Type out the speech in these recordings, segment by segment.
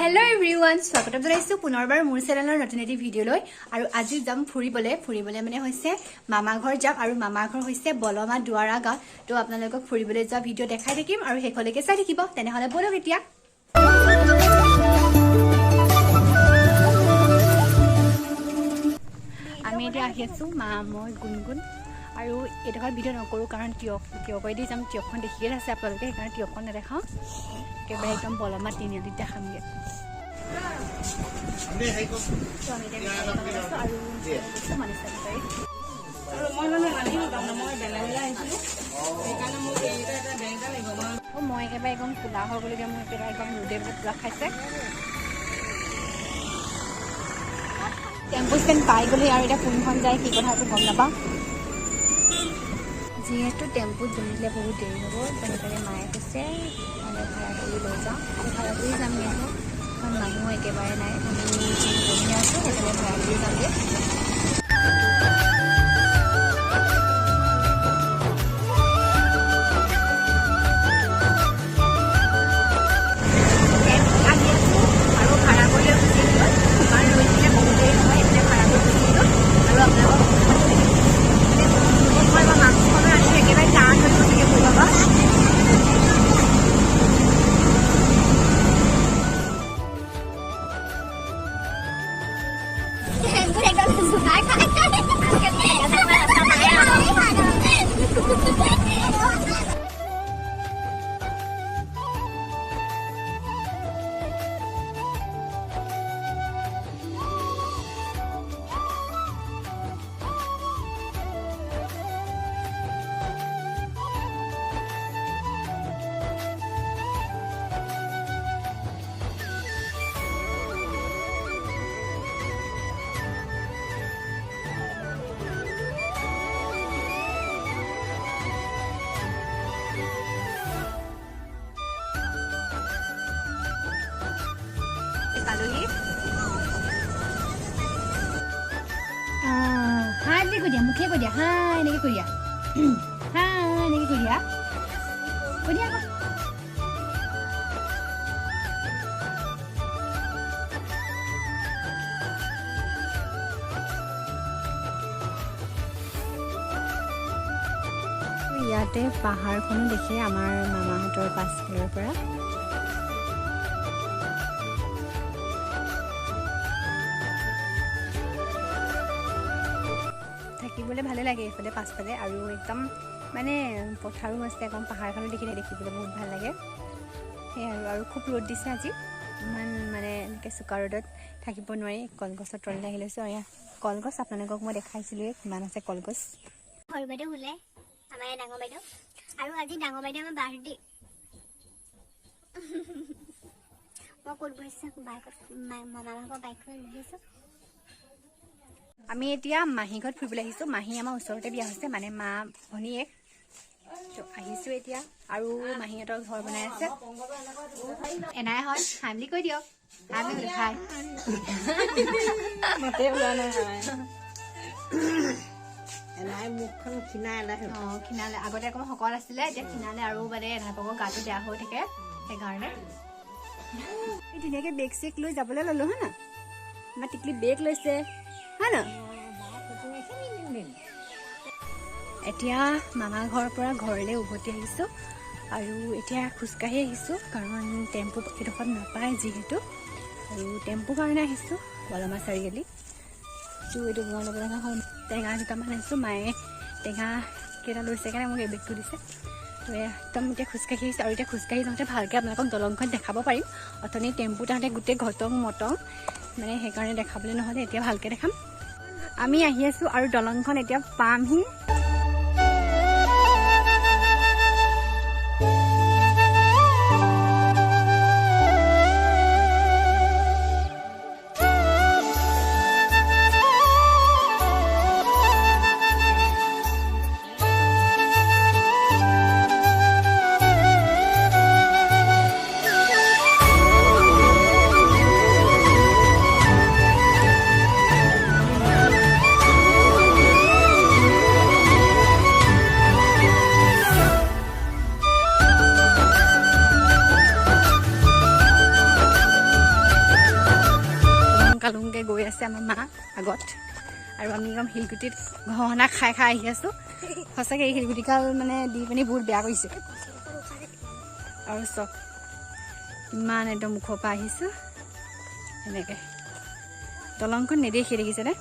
Hello everyone, স্বাগতম জনাইছো পুনৰবাৰ মোৰ চেনেলৰ নতুন এটি ভিডিঅ' লৈ আৰু আজি যাম ফুৰিবলে মানে হৈছে মামা ঘৰ যাম আৰু মামা ঘৰ হৈছে বলমা দুৱাৰা গাঁও তো আপোনালোকক ফুৰিবলে যোৱা ভিডিঅ' দেখাই থাকিম আৰু হেকলৈকে চাই থাকিব তেনেহলে বলক এতিয়া আমি এতিয়া আহি আছো মা মই গুনগুন আৰু এডখৰ ভিডিঅ' নকৰো কাৰণ কিয় কৈ দি যাম কিয়খন দেখিয়ে আছে আপোনালোকে সেইকাৰণে কিয়খন নেদেখাও একেবাৰে একদম বলমা তিনিআলিত দেখামগে মই একেবাৰে একদম কোলা হৈ গ'লগৈ মোৰ একেবাৰে একদম ৰ'দে পুৰা খাইছে টেম্পু ষ্টেণ্ড পাই গ'লে আৰু এতিয়া কোনখন যায় কি কথাটো গম নাপাওঁ যিহেতু টেম্পুত বহিলে বহুত দেৰি হ'ব তেনেকৈ মায়ে কৈছে মানে ভাড়া কৰি লৈ যাওঁ ভাড়া কৰি যামগৈ আকৌ কাৰণ মানুহ একেবাৰে নাই আমি বহি আছোঁ সেইকাৰণে ভাড়া কৰি যামগৈ মুখে কৈ দিয়া হাই এনেকৈ কৈ দিয়া হাই এনেকৈ কৈ দিয়া আকৌ ইয়াতে পাহাৰখনো দেখে আমাৰ মামাহঁতৰ পাছফালৰ পৰা থাকিবলৈ ভালে লাগে এইফালে পাছফালে আৰু একদম মানে পথাৰো আছে একদম পাহাৰখনো দেখিলে দেখিবলৈ বহুত ভাল লাগে সেয়াই আৰু খুব ৰ'দ দিছে আজি ইমান মানে এনেকৈ চোকা ৰ'দত থাকিব নোৱাৰি কলগছৰ তললৈ আহি লৈছোঁ আৰু কলগছ আপোনালোকক মই দেখাইছিলোঁৱে কিমান আছে কলগছ সৰু বাইদেউ শুলে আমাৰ ডাঙৰ বাইদেউ আৰু আজি ডাঙৰ বাইদেউ আমাৰ বাৰ্থডে মই ক'ত বহিছোঁ বাইকত মামাভাগৰ বাইকখন বহিছোঁ আমি এতিয়া মাহী ঘৰত ফুৰিবলৈ আহিছোঁ মাহী আমাৰ ওচৰতে বিয়া হৈছে মানে মা ভনীয়েক তো আহিছোঁ এতিয়া আৰু মাহীহঁতৰ ঘৰ বনাই আছে এনাই হয় হাই বুলি কৈ দিয়ক হাই বুলি খাই এনাই মুখখন খিনালে আগতে অকণমান শকত আছিলে এতিয়া খিনালে আৰু মানে এনাইপকৰ গাটো বেয়া হৈ থাকে সেইকাৰণে ধুনীয়াকৈ বেগ চেগ লৈ যাবলৈ ল'লোঁ হয় না আমাৰ টিকলি বেগ লৈছে হয় ন এতিয়া মামা ঘৰৰ পৰা ঘৰলৈ উভতি আহিছোঁ আৰু এতিয়া খোজকাঢ়ি আহিছোঁ কাৰণ টেম্পু এডোখৰত নাপায় যিহেতু আৰু টেম্পুৰ কাৰণে আহিছোঁ বলমা চাৰিআলি তো এইটো মই ল'ব লগা হ'ল টেঙা দুটামান আনিছোঁ মায়ে টেঙা কেইটা লৈছে কাৰণে মোক এই বেগটো দিছে তো একদম এতিয়া খোজকাঢ়ি আহিছোঁ আৰু এতিয়া খোজকাঢ়ি যাওঁতে ভালকৈ আপোনালোকক দলংখন দেখাব পাৰিম অথনি টেম্পু তাহাঁতে গোটেই ঘটং মটং মানে সেইকাৰণে দেখাবলৈ নহ'লে এতিয়া ভালকৈ দেখাম আমি আহি আছোঁ আৰু দলংখন এতিয়া পামহি গৈ আছে আমাৰ মা আগত আৰু আমি একদম শিলগুটিত ঘহনা খাই খাই আহি আছোঁ সঁচাকৈ এই শিলগুটিকাল মানে দি পিনি বহুত বেয়া কৰিছে আৰু চব ইমান একদম মুখৰ পৰা আহিছোঁ এনেকৈ দলংখন নেদেখি দেখিছেনে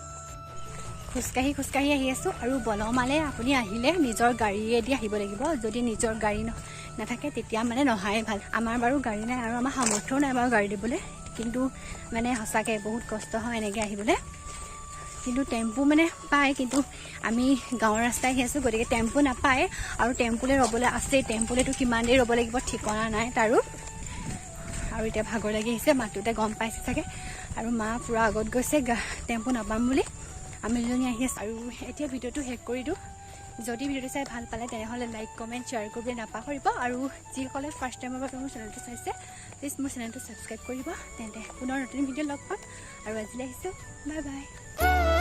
খোজকাঢ়ি খোজকাঢ়ি আহি আছোঁ আৰু বনমালে আপুনি আহিলে নিজৰ গাড়ীয়েদি আহিব লাগিব যদি নিজৰ গাড়ী নাথাকে তেতিয়া মানে নহাই ভাল আমাৰ বাৰু গাড়ী নাই আৰু আমাৰ সামৰ্থ্যও নাই বাৰু গাড়ী দিবলৈ কিন্তু মানে সঁচাকৈ বহুত কষ্ট হয় এনেকৈ আহিবলৈ কিন্তু টেম্পু মানে পায় কিন্তু আমি গাঁৱৰ ৰাস্তাই আহি আছোঁ গতিকে টেম্পু নাপায় আৰু টেম্পুলৈ ৰ'বলৈ আছেই টেম্পুলৈতো কিমান দেৰি ৰ'ব লাগিব ঠিকনা নাই তাৰো আৰু এতিয়া ভাগৰ লাগি আহিছে মাতটোতে গম পাইছে চাগে আৰু মা পূৰা আগত গৈছে টেম্পু নাপাম বুলি আমি দুজনী আহি আছোঁ আৰু এতিয়া ভিডিঅ'টো শেষ কৰি দিওঁ যদি ভিডিঅ'টো চাই ভাল পালে তেনেহ'লে লাইক কমেণ্ট শ্বেয়াৰ কৰিবলৈ নাপাহৰিব আৰু যিসকলে ফাৰ্ষ্ট টাইমৰ বাবে মোৰ চেনেলটো চাইছে প্লিজ মোৰ চেনেলটো ছাবস্ক্ৰাইব কৰিব তেন্তে পুনৰ নতুন ভিডিঅ' লগ পাম আৰু আজিলৈ আহিছোঁ বাই বাই